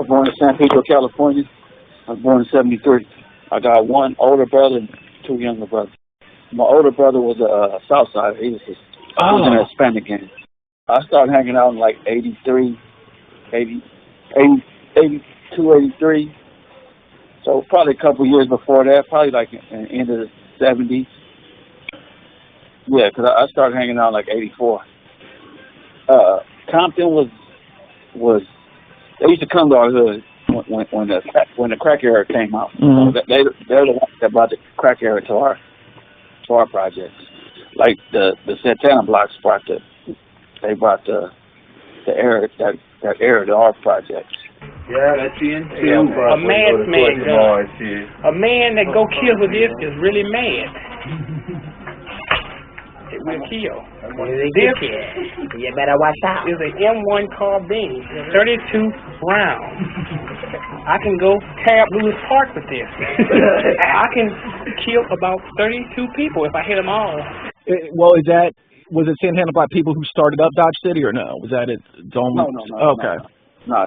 born in San Pedro, California. I was born in '73. I got one older brother and two younger brothers. My older brother was a Southsider. He was in a Hispanic gang. I started hanging out in like 82, 83. So probably a couple years before that, probably like in the end of the 70s. Yeah, because I started hanging out like 84. Compton was they used to come to our hood when the crack era came out. Mm-hmm. So they're the ones that brought the crack era to our projects. Like the Santana blocks brought the era that era to our projects. Yeah, that's the end too. A masked man, a man that go kill with this is really mad. It will kill. This you better watch out. is an M1 carbine, 32 rounds. I can go tear up Lewis Park with this. I can kill about 32 people if I hit them all. Well, was it Santana Black people who started up Dodge City, or no? Was that its own? No. Okay. No.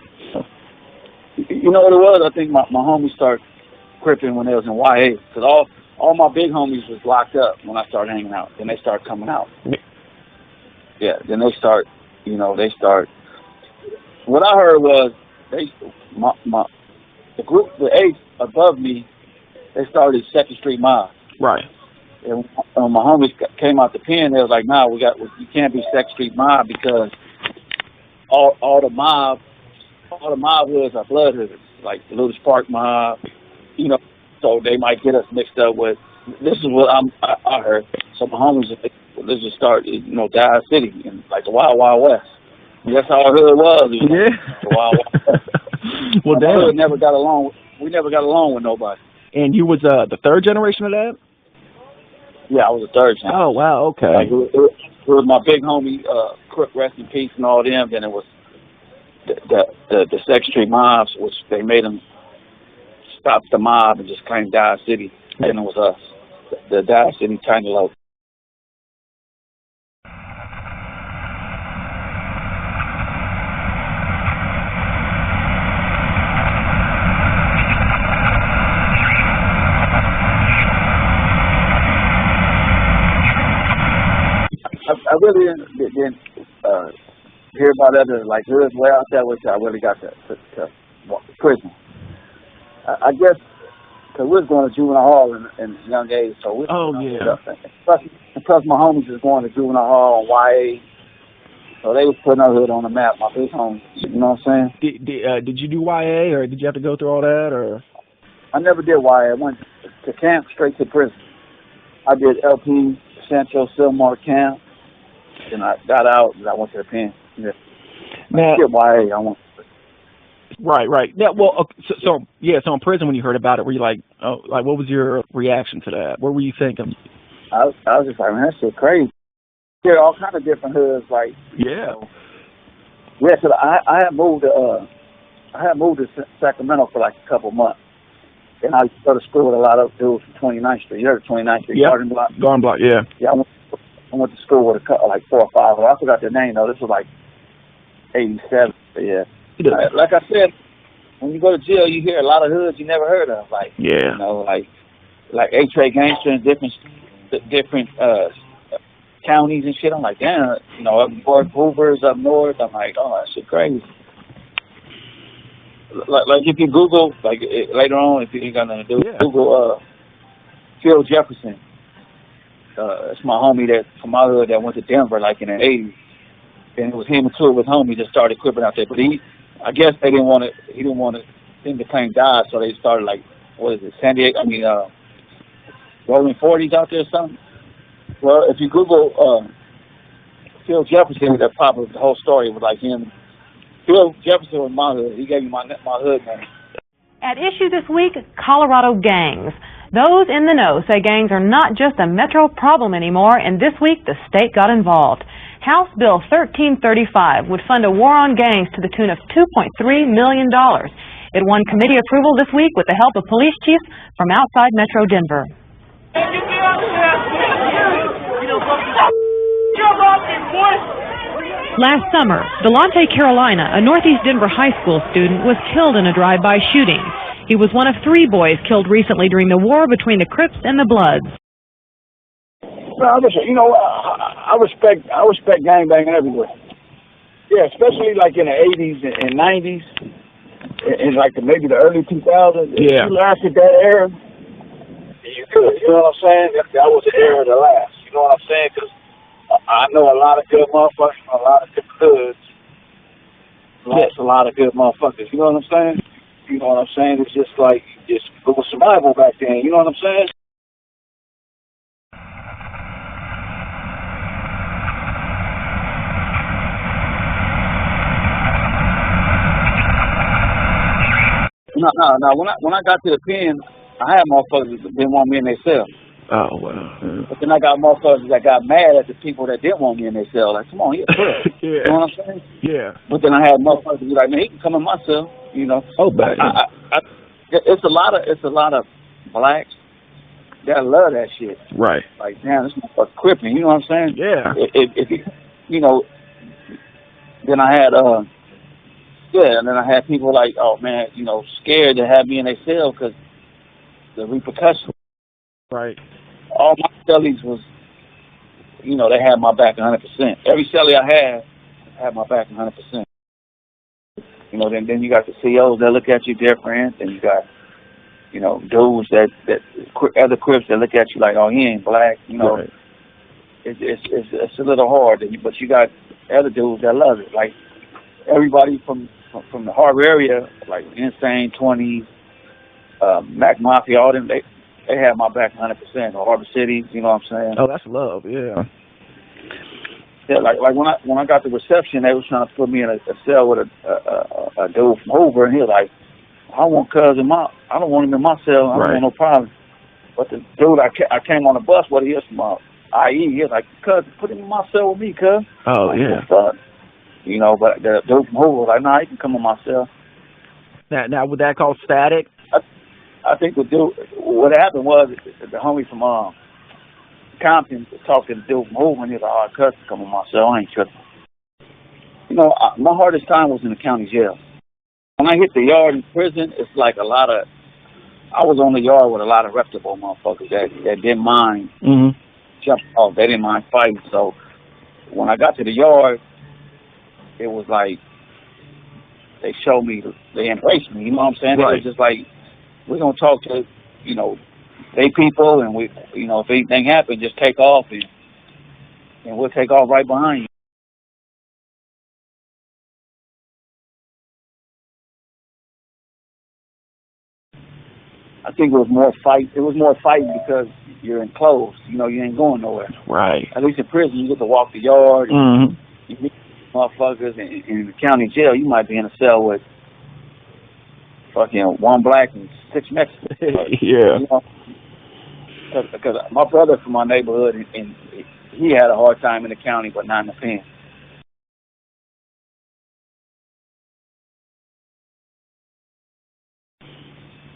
You know what it was? I think my homies started cripping when they was in YA, because all my big homies was locked up when I started hanging out. Then they started coming out. Yeah. Then they start. What I heard was the group, the age above me, they started Second Street Mob. Right. And my homies came out the pen. They was like, "Nah, you can't be Second Street Mob because all the mob hoods are blood hoods, like the Lewis Park mob, so they might get us mixed up with." This is what I heard. So my homies, let's just start, Dodge City and like the Wild Wild West. And that's how our hood was. Yeah. The Wild Wild West. Well, damn. We never got along with nobody. And you was the third generation of that? Yeah, I was the third generation. Oh wow, okay. Like, it was my big homie, Crip, rest in peace, and all them. Then it was the Second Street mobs, which they made them stop the mob and just claim Dodge City. And it was us, the Dodge City Tiny Low. I really didn't hear about other like hoods way out there, which I really got to prison. I guess because we was going to juvenile hall in young age, so we. Oh yeah. Plus my homies was going to juvenile hall on YA, so they was putting our hood on the map. My big homies, you know what I'm saying? Did you do YA, or did you have to go through all that, or? I never did YA. I went to camp straight to prison. I did LP Sancho Silmar camp. Then I got out and I went to the pen. Yeah. Now, YA, I went. Right. Yeah. Well, so in prison when you heard about it, were you like, what was your reaction to that? What were you thinking? I was just like, man, that shit crazy. There are all kind of different hoods, like. Yeah. Yeah, so I had moved to Sacramento for like a couple months, and I used to go to school with a lot of dudes from 29th Street. You heard of 29th Street? Yep. Garden Block. Garden Block, yeah. Yeah, I went to school with like 4 or 5. I forgot their name though. This was like 87. But yeah. Like I said, when you go to jail, you hear a lot of hoods you never heard of. Like like A-Tray Gangster in different counties and shit. I'm like, damn, up north, Hoover's up north. I'm like, oh, that shit crazy. Like if you Google, later on, if you ain't got nothing to do, Google Phil Jefferson. It's my homie from my hood that went to Denver like in the 80s. And it was him and two of his homies that started cripping out there. But I guess he didn't want him to claim Dodge, so they started like, what is it, San Diego, Rolling 40s out there or something. Well, if you Google Phil Jefferson, that pop up the whole story was like him. Phil Jefferson was my hood. He gave me my hood name. At issue this week, Colorado gangs. Those in the know say gangs are not just a metro problem anymore, and this week the state got involved. House Bill 1335 would fund a war on gangs to the tune of $2.3 million. It won committee approval this week with the help of police chiefs from outside Metro Denver. Last summer, Delonte Carolina, a Northeast Denver high school student, was killed in a drive-by shooting. He was one of 3 boys killed recently during the war between the Crips and the Bloods. No, listen, I respect gangbanging everywhere. Yeah, especially like in the 80s and 90s, and like maybe the early 2000s. Yeah. If you lasted that era, you good. You know what I'm saying? That was the era to last. You know what I'm saying? Because I know a lot of good motherfuckers from a lot of good hoods. Lost a lot of good motherfuckers. You know what I'm saying? You know what I'm saying? It's just like, it was survival back then. You know what I'm saying? No. When I got to the pen, I had motherfuckers that didn't want me in their cell. Oh, wow. Yeah. But then I got motherfuckers that got mad at the people that didn't want me in their cell. Like, come on, here, yeah. You know what I'm saying? Yeah. But then I had motherfuckers be like, man, he can come in my cell. You know. Oh, bad. It's a lot of blacks that love that shit. Right. Like, damn, this motherfucker cripping. You know what I'm saying? Yeah. If you know, then I had and then I had people like, oh man, scared to have me in their cell because the repercussions. Right. All my cellies was, they had my back 100%. Every cellie I had my back 100%. Then you got the COs that look at you different, and you got, dudes that other Crips that look at you like, oh, he ain't black. Right. It's a little hard, but you got other dudes that love it. Like everybody from the Harbor area, like Insane 20s, Mac Mafia, all them, they had my back 100%. Or Harbor City, you know what I'm saying? Oh, that's love, yeah. Yeah, like when I got the reception, they was trying to put me in a cell with a dude from Hoover, and he was like, I don't want him in my cell. I don't want no problem. But the dude I came on the bus with, he was from IE. He was like, cuz, put him in my cell with me, cuz. Oh, like, yeah. But the dude from Hoover was like, nah, he can come in my cell. Now would that cause static? I think what happened was the homie from Compton talked to the dude from Hoover, and he was like, oh, cuz, come in my cell. I ain't tripping. My hardest time was in the county jail. When I hit the yard in prison, it's like I was on the yard with a lot of reputable motherfuckers that didn't mind jumping off. They didn't mind fighting. So when I got to the yard, it was like they showed me, they embraced me. You know what I'm saying? Right. It was just like, we're going to talk to, they people, and we, if anything happens, just take off, and we'll take off right behind you. I think it was more fighting because you're enclosed. You ain't going nowhere. Right. At least in prison, you get to walk the yard. And you meet motherfuckers. And in the county jail, you might be in a cell with fucking 1 black and 6 Mexicans. Yeah. Because my brother from my neighborhood, and he had a hard time in the county, but not in the pen.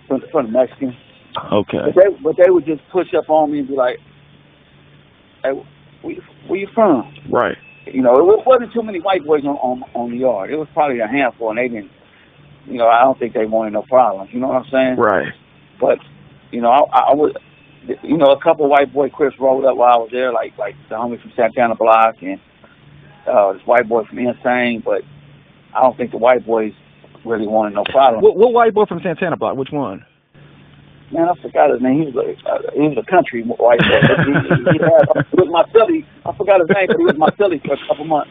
From the Mexicans. Okay. But they would just push up on me and be like, hey, where you from? Right. It wasn't too many white boys on the yard. It was probably a handful, and they didn't, I don't think they wanted no problems. You know what I'm saying? Right. But, I was, a couple white boy Crips rolled up while I was there, like the homie from Santana Block and this white boy from Insane, but I don't think the white boys really wanted no problem. What white boy from Santana Block? Which one? Man, I forgot his name. He was a country white boy. He was my silly. I forgot his name, but he was my silly for a couple months.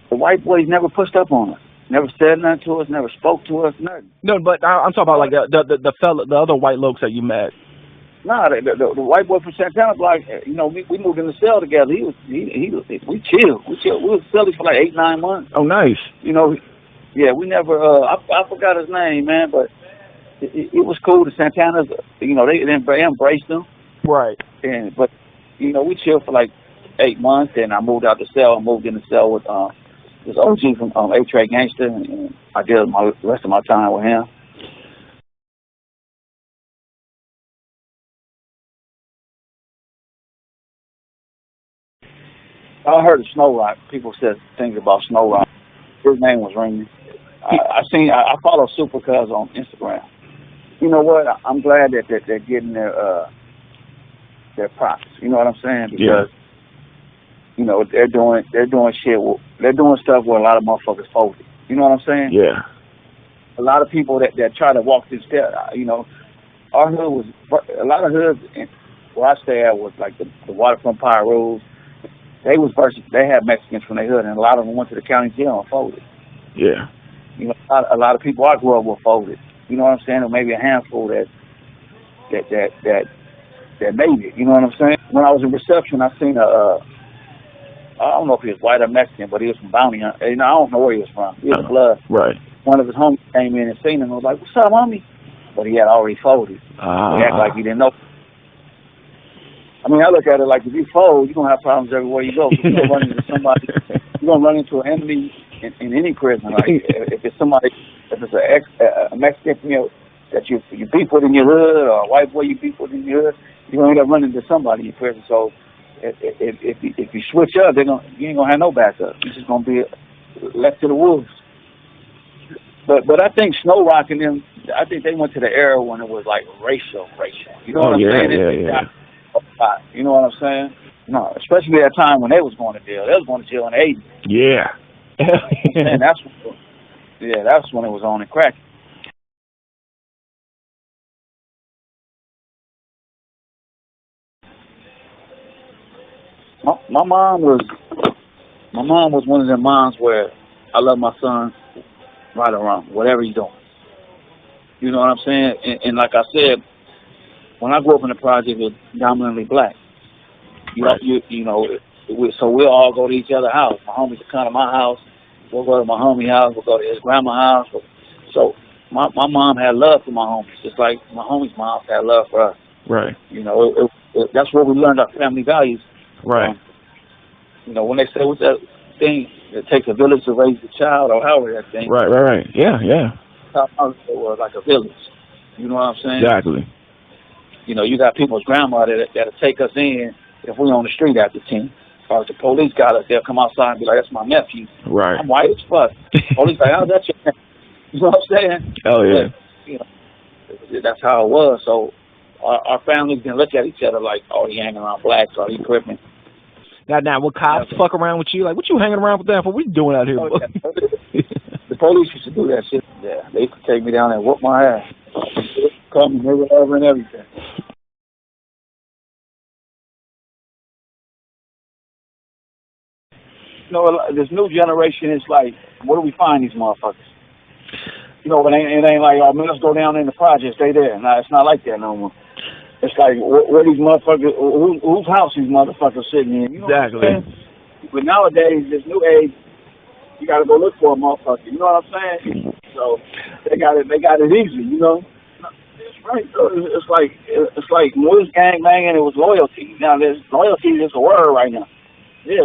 The white boys never pushed up on us. Never said nothing to us. Never spoke to us. Nothing. No, but I'm talking about like the other white lokes that you met. Nah, the white boy from Santana Block. We moved in the cell together. We chilled. We was silly for like 8-9 months. Oh, nice. Yeah, we never. I forgot his name, man, but it was cool. The Santanas, they embraced him. Right. But we chilled for like 8 months, and I moved out the cell. I moved in the cell with this OG from A-Trade Gangster, and I did the rest of my time with him. I heard of Snow Rock. People said things about Snow Rock. His name was ringing. I follow Super Cuz on Instagram. You know what? I'm glad that they're getting their props. You know what I'm saying? Because you know they're doing shit. They're doing stuff where a lot of motherfuckers folded. You know what I'm saying? Yeah. A lot of people that try to walk this step. You know, our hood was a lot of hoods where I stay at was like the Waterfront Pie Roads. They had Mexicans from their hood, and a lot of them went to the county jail and folded. Yeah. You know, a lot of people I grew up with folded. You know what I'm saying? Or maybe a handful that made it. You know what I'm saying? When I was in reception, I seen I don't know if he was white or Mexican, but he was from Bounty. You know, I don't know where he was from. He was blood. Right. One of his homies came in and seen him and was like, "What's up, homie?" But he had already folded. He acted like he didn't know. I mean, I look at it like if you fold, you're gonna have problems everywhere you go. You're gonna run into somebody. You're gonna run into an enemy in any prison. Like if it's somebody, if it's a Mexican, you know, that you beef with in your hood, or a white boy you beef with in your hood, you're gonna end up running into somebody in prison. So if you switch up, you ain't gonna have no backup. You're just gonna be left to the wolves. But I think Snow Rock and them, I think they went to the era when it was like racial. You know what I'm saying? Yeah. You know what I'm saying? No, especially that time when they was going to jail. They was going to jail in the 80s. Yeah. And that's when it was on and cracking. My mom was one of them moms where I love my son right or wrong, whatever he's doing. You know what I'm saying? And like I said, when I grew up in the project, it was dominantly black. You know, so we'll all go to each other's house. My homies will come to my house. We'll go to my homie's house. We'll go to his grandma's house. So my mom had love for my homies, just like my homies' moms had love for us. Right. You know, that's where we learned our family values. Right. You know, when they say what's that thing, it takes a village to raise a child, or however that thing. Right. Yeah. It was like a village. You know what I'm saying? Exactly. You know, you got people's grandma that'll take us in if we on the street after 10. Or if the police got us, they'll come outside and be like, "That's my nephew." Right. I'm white as fuck. Police like, "How's that your nephew?" You know what I'm saying? Oh yeah. But, you know, that's how it was. So our families didn't look at each other like, "Oh, he hanging around blacks, or he cripping." Now, will cops fuck around with you? Like, what you hanging around with them for? What you doing out here? Oh, yeah. The police used to do that shit. Yeah, they used to take me down there and whoop my ass. Call me nigger and everything. You know, this new generation is like, where do we find these motherfuckers? You know, it ain't like, oh man, let's go down in the projects, stay there. Nah, it's not like that no more. It's like, where these motherfuckers, whose house these motherfuckers sitting in? You know Exactly. But nowadays, this new age, you gotta go look for a motherfucker. You know what I'm saying? So they got it easy. You know. It's right. It's like when we was gang banging, it was loyalty. Now there's loyalty is a word right now. Yeah,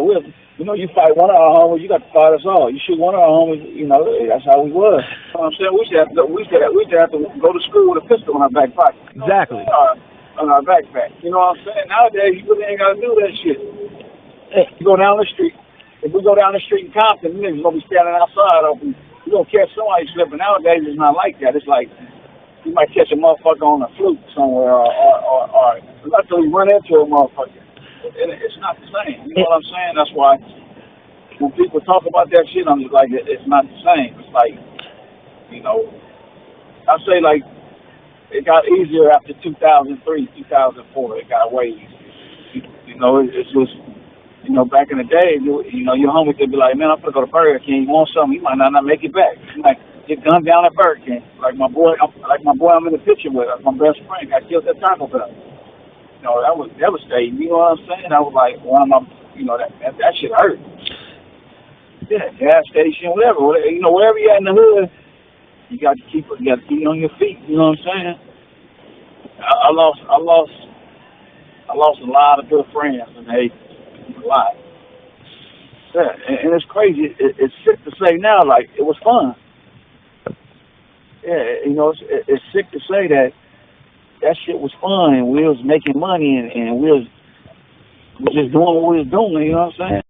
you know, you fight one of our homies, you got to fight us all. You shoot one of our homies, you know, that's how we was. You know what I'm saying? We used to have to go to school with a pistol in our back pocket. You know, Exactly. On our backpack. You know what I'm saying? Nowadays, you really ain't got to do that shit. You go down the street. If we go down the street in Compton, niggas gonna be standing outside open. You gonna catch somebody slipping. Nowadays, it's not like that. It's like you might catch a motherfucker on a fluke somewhere, or luckily run into a motherfucker. It's not the same. You know what I'm saying? That's why when people talk about that shit, I'm just like, it's not the same. It's like, you know, I say like it got easier after 2003, 2004. It got way easier. You know, it's just. You know, back in the day, you know, your homie could be like, man, I'm gonna go to Burger King. You want something? You might not make it back. You might get gunned down at Burger King. Like my boy I'm in the picture with. My best friend got killed at Taco Bell. You know, that was devastating. You know what I'm saying? That was like one of my, you know, that shit hurt. Yeah, gas station, whatever. You know, wherever you at in the hood, you got to keep on your feet. You know what I'm saying? I lost a lot of good friends, and hey. A lot. Yeah, and it's crazy. It's sick to say now, like, it was fun. Yeah, you know, it's sick to say that shit was fun, and we was making money, and we was just doing what we was doing, you know what I'm saying?